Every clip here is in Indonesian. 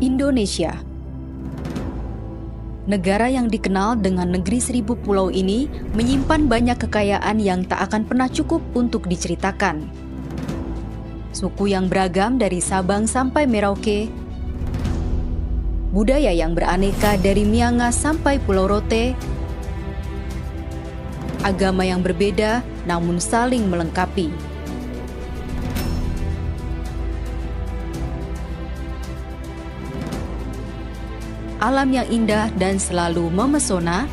Indonesia. Negara yang dikenal dengan negeri 1000 pulau ini menyimpan banyak kekayaan yang tak akan pernah cukup untuk diceritakan. Suku yang beragam dari Sabang sampai Merauke, budaya yang beraneka dari Miangas sampai Pulau Rote, agama yang berbeda namun saling melengkapi. Alam yang indah dan selalu memesona,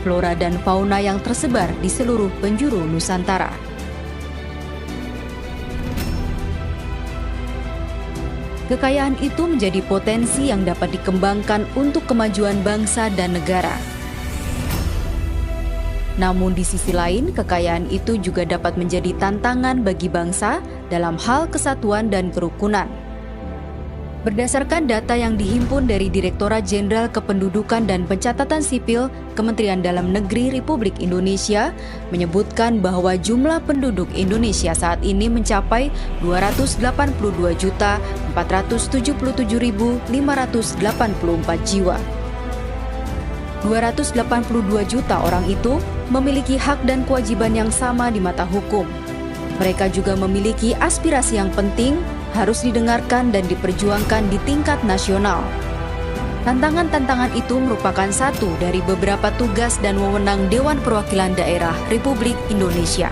flora dan fauna yang tersebar di seluruh penjuru Nusantara. Kekayaan itu menjadi potensi yang dapat dikembangkan untuk kemajuan bangsa dan negara. Namun di sisi lain, kekayaan itu juga dapat menjadi tantangan bagi bangsa dalam hal kesatuan dan kerukunan. Berdasarkan data yang dihimpun dari Direktorat Jenderal Kependudukan dan Pencatatan Sipil Kementerian Dalam Negeri Republik Indonesia menyebutkan bahwa jumlah penduduk Indonesia saat ini mencapai 282.477.584 jiwa. 282 juta orang itu memiliki hak dan kewajiban yang sama di mata hukum. Mereka juga memiliki aspirasi yang penting, harus didengarkan dan diperjuangkan di tingkat nasional. Tantangan-tantangan itu merupakan satu dari beberapa tugas dan wewenang Dewan Perwakilan Daerah Republik Indonesia.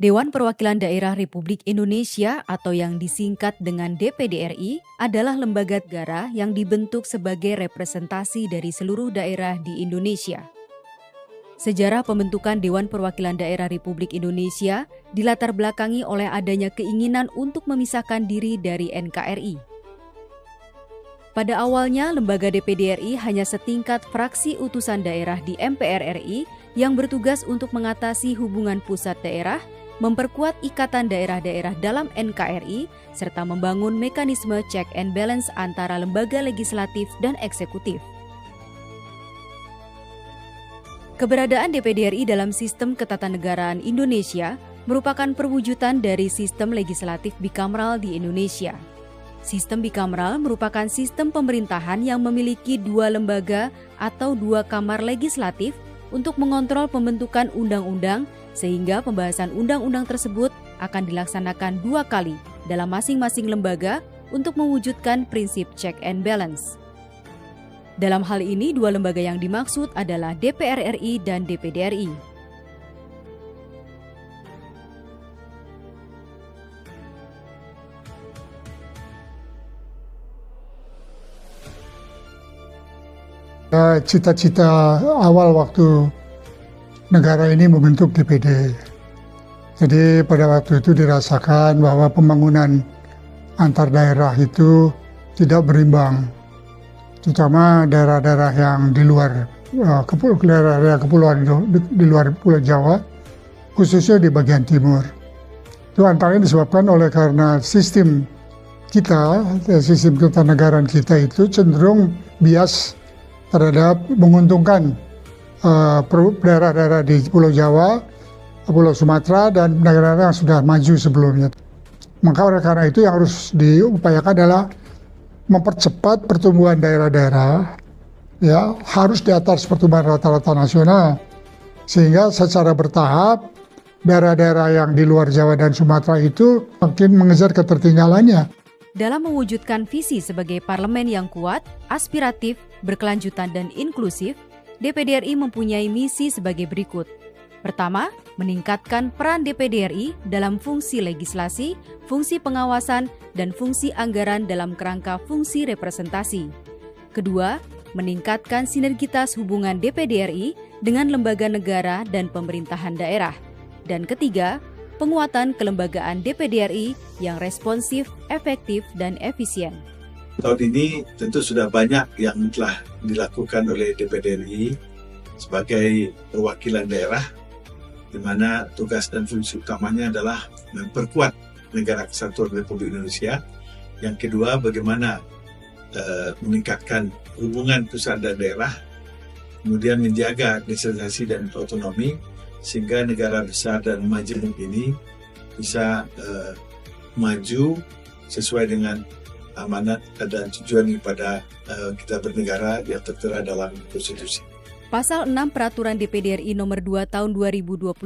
Dewan Perwakilan Daerah Republik Indonesia atau yang disingkat dengan DPD RI adalah lembaga negara yang dibentuk sebagai representasi dari seluruh daerah di Indonesia. Sejarah pembentukan Dewan Perwakilan Daerah Republik Indonesia dilatar belakangi oleh adanya keinginan untuk memisahkan diri dari NKRI. Pada awalnya, lembaga DPD RI hanya setingkat fraksi utusan daerah di MPR RI yang bertugas untuk mengatasi hubungan pusat daerah, memperkuat ikatan daerah-daerah dalam NKRI, serta membangun mekanisme check and balance antara lembaga legislatif dan eksekutif. Keberadaan DPD RI dalam sistem ketatanegaraan Indonesia merupakan perwujudan dari sistem legislatif bikameral di Indonesia. Sistem bikameral merupakan sistem pemerintahan yang memiliki dua lembaga atau dua kamar legislatif untuk mengontrol pembentukan undang-undang, sehingga pembahasan undang-undang tersebut akan dilaksanakan 2 kali dalam masing-masing lembaga untuk mewujudkan prinsip check and balance. Dalam hal ini, dua lembaga yang dimaksud adalah DPR RI dan DPD RI. Cita-cita awal waktu negara ini membentuk DPD. Jadi pada waktu itu dirasakan bahwa pembangunan antar daerah itu tidak berimbang, terutama daerah-daerah yang di luar daerah kepulauan di luar Pulau Jawa, khususnya di bagian timur. Itu antaranya disebabkan oleh karena sistem ketatanegaraan kita itu cenderung bias terhadap menguntungkan daerah-daerah di Pulau Jawa, Pulau Sumatera, dan daerah-daerah yang sudah maju sebelumnya. Maka oleh karena itu yang harus diupayakan adalah mempercepat pertumbuhan daerah-daerah, ya harus di atas pertumbuhan rata-rata nasional, sehingga secara bertahap daerah-daerah yang di luar Jawa dan Sumatera itu makin mengejar ketertinggalannya. Dalam mewujudkan visi sebagai parlemen yang kuat, aspiratif, berkelanjutan dan inklusif, DPD RI mempunyai misi sebagai berikut. Pertama, meningkatkan peran DPD RI dalam fungsi legislasi, fungsi pengawasan, dan fungsi anggaran dalam kerangka fungsi representasi. Kedua, meningkatkan sinergitas hubungan DPD RI dengan lembaga negara dan pemerintahan daerah. Dan ketiga, penguatan kelembagaan DPD RI yang responsif, efektif, dan efisien. Tahun ini tentu sudah banyak yang telah dilakukan oleh DPD RI sebagai perwakilan daerah, di mana tugas dan fungsi utamanya adalah memperkuat negara kesatuan Republik Indonesia. Yang kedua, bagaimana meningkatkan hubungan pusat dan daerah, kemudian menjaga desentralisasi dan otonomi, sehingga negara besar dan majemuk ini bisa maju sesuai dengan amanat dan tujuan daripada kita bernegara yang tertera dalam konstitusi. Pasal 6 Peraturan DPD RI Nomor 2 Tahun 2024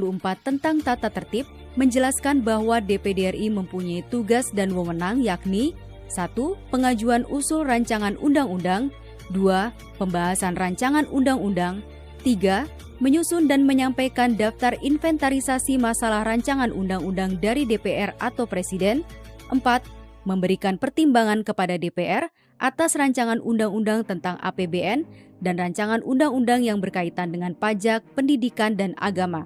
tentang tata tertib menjelaskan bahwa DPD RI mempunyai tugas dan wewenang yakni 1. Pengajuan usul rancangan undang-undang, 2. Pembahasan rancangan undang-undang, 3. Menyusun dan menyampaikan daftar inventarisasi masalah rancangan undang-undang dari DPR atau Presiden, 4. Memberikan pertimbangan kepada DPR atas rancangan undang-undang tentang APBN dan rancangan undang-undang yang berkaitan dengan pajak, pendidikan, dan agama.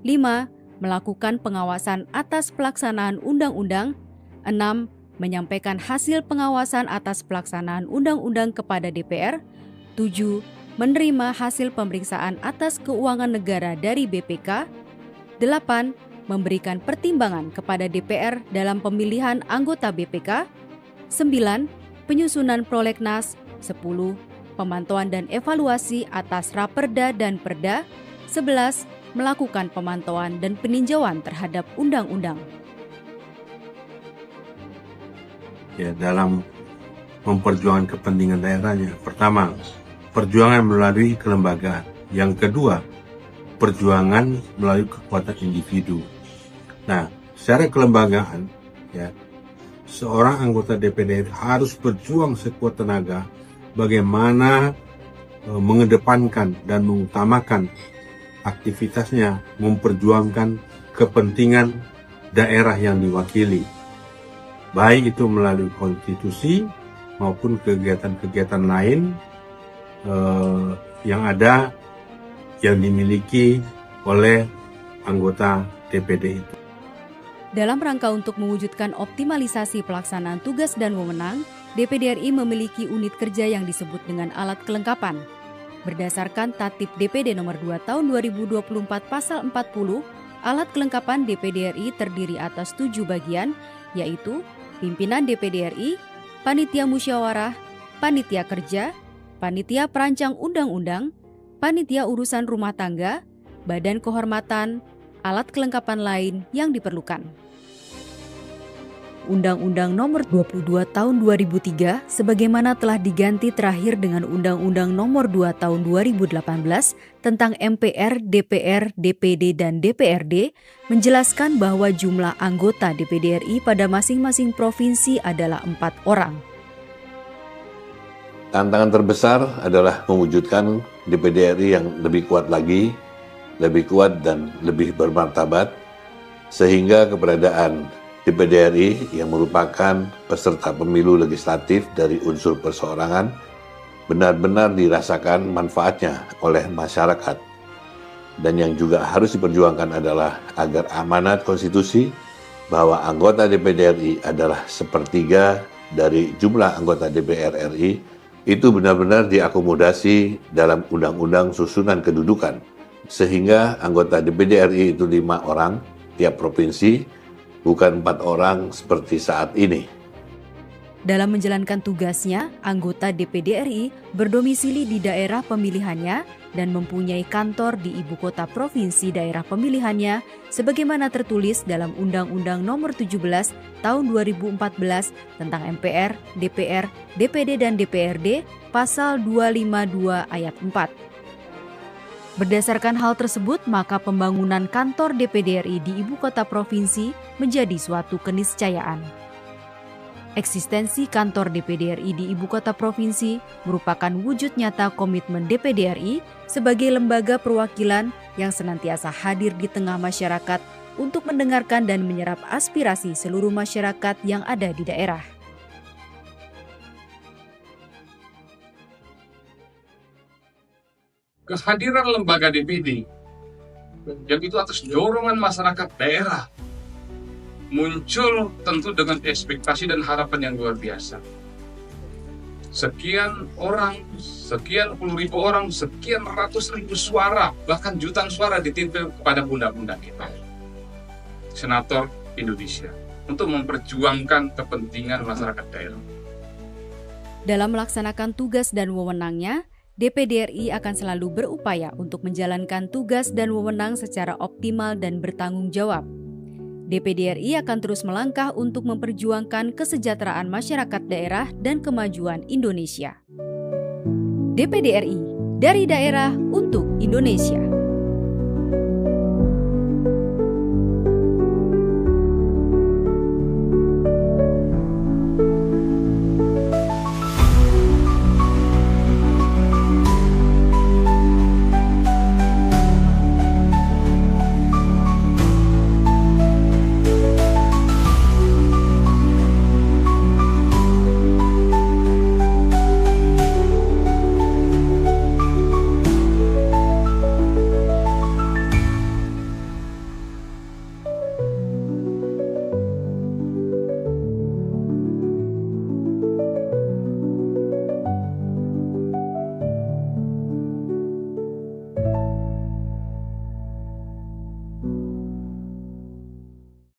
5. Melakukan pengawasan atas pelaksanaan undang-undang. 6. Menyampaikan hasil pengawasan atas pelaksanaan undang-undang kepada DPR. 7. Menerima hasil pemeriksaan atas keuangan negara dari BPK. 8. Memberikan pertimbangan kepada DPR dalam pemilihan anggota BPK. 9. Penyusunan prolegnas. 10. Pemantauan dan evaluasi atas Raperda dan Perda. 11. Melakukan pemantauan dan peninjauan terhadap undang-undang. Ya, dalam memperjuangkan kepentingan daerahnya. Pertama, perjuangan melalui kelembagaan. Yang kedua, perjuangan melalui kekuatan individu. Nah, secara kelembagaan, ya, seorang anggota DPD harus berjuang sekuat tenaga bagaimana mengedepankan dan mengutamakan aktivitasnya memperjuangkan kepentingan daerah yang diwakili, baik itu melalui konstitusi maupun kegiatan-kegiatan lain yang ada yang dimiliki oleh anggota DPD itu. Dalam rangka untuk mewujudkan optimalisasi pelaksanaan tugas dan wewenang, DPD RI memiliki unit kerja yang disebut dengan alat kelengkapan. Berdasarkan Tatip DPD Nomor 2 Tahun 2024 Pasal 40, alat kelengkapan DPD RI terdiri atas 7 bagian, yaitu Pimpinan DPD RI, Panitia Musyawarah, Panitia Kerja, Panitia Perancang Undang-Undang, Panitia Urusan Rumah Tangga, Badan Kehormatan, alat kelengkapan lain yang diperlukan. Undang-Undang Nomor 22 Tahun 2003 sebagaimana telah diganti terakhir dengan Undang-Undang Nomor 2 Tahun 2018 tentang MPR, DPR, DPD, dan DPRD menjelaskan bahwa jumlah anggota DPD RI pada masing-masing provinsi adalah 4 orang. Tantangan terbesar adalah mewujudkan DPD RI yang lebih kuat lagi, lebih kuat dan lebih bermartabat, sehingga keberadaan DPD RI yang merupakan peserta pemilu legislatif dari unsur perseorangan benar-benar dirasakan manfaatnya oleh masyarakat. Dan yang juga harus diperjuangkan adalah agar amanat konstitusi bahwa anggota DPD RI adalah sepertiga dari jumlah anggota DPR RI itu benar-benar diakomodasi dalam Undang-Undang Susunan Kedudukan, sehingga anggota DPD RI itu 5 orang tiap provinsi, bukan 4 orang seperti saat ini. Dalam menjalankan tugasnya, anggota DPD RI berdomisili di daerah pemilihannya dan mempunyai kantor di ibu kota provinsi daerah pemilihannya sebagaimana tertulis dalam Undang-Undang Nomor 17 Tahun 2014 tentang MPR, DPR, DPD, dan DPRD, Pasal 252 Ayat 4. Berdasarkan hal tersebut, maka pembangunan kantor DPD RI di ibu kota provinsi menjadi suatu keniscayaan. Eksistensi kantor DPD RI di ibu kota provinsi merupakan wujud nyata komitmen DPD RI sebagai lembaga perwakilan yang senantiasa hadir di tengah masyarakat untuk mendengarkan dan menyerap aspirasi seluruh masyarakat yang ada di daerah. Kehadiran lembaga DPD yang itu atas dorongan masyarakat daerah muncul tentu dengan ekspektasi dan harapan yang luar biasa. Sekian orang, sekian puluh ribu orang, sekian ratus ribu suara, bahkan jutaan suara ditimpil kepada bunda-bunda kita, senator Indonesia, untuk memperjuangkan kepentingan masyarakat daerah. Dalam melaksanakan tugas dan wewenangnya, DPD RI akan selalu berupaya untuk menjalankan tugas dan wewenang secara optimal dan bertanggung jawab. DPD RI akan terus melangkah untuk memperjuangkan kesejahteraan masyarakat daerah dan kemajuan Indonesia. DPD RI, dari daerah untuk Indonesia.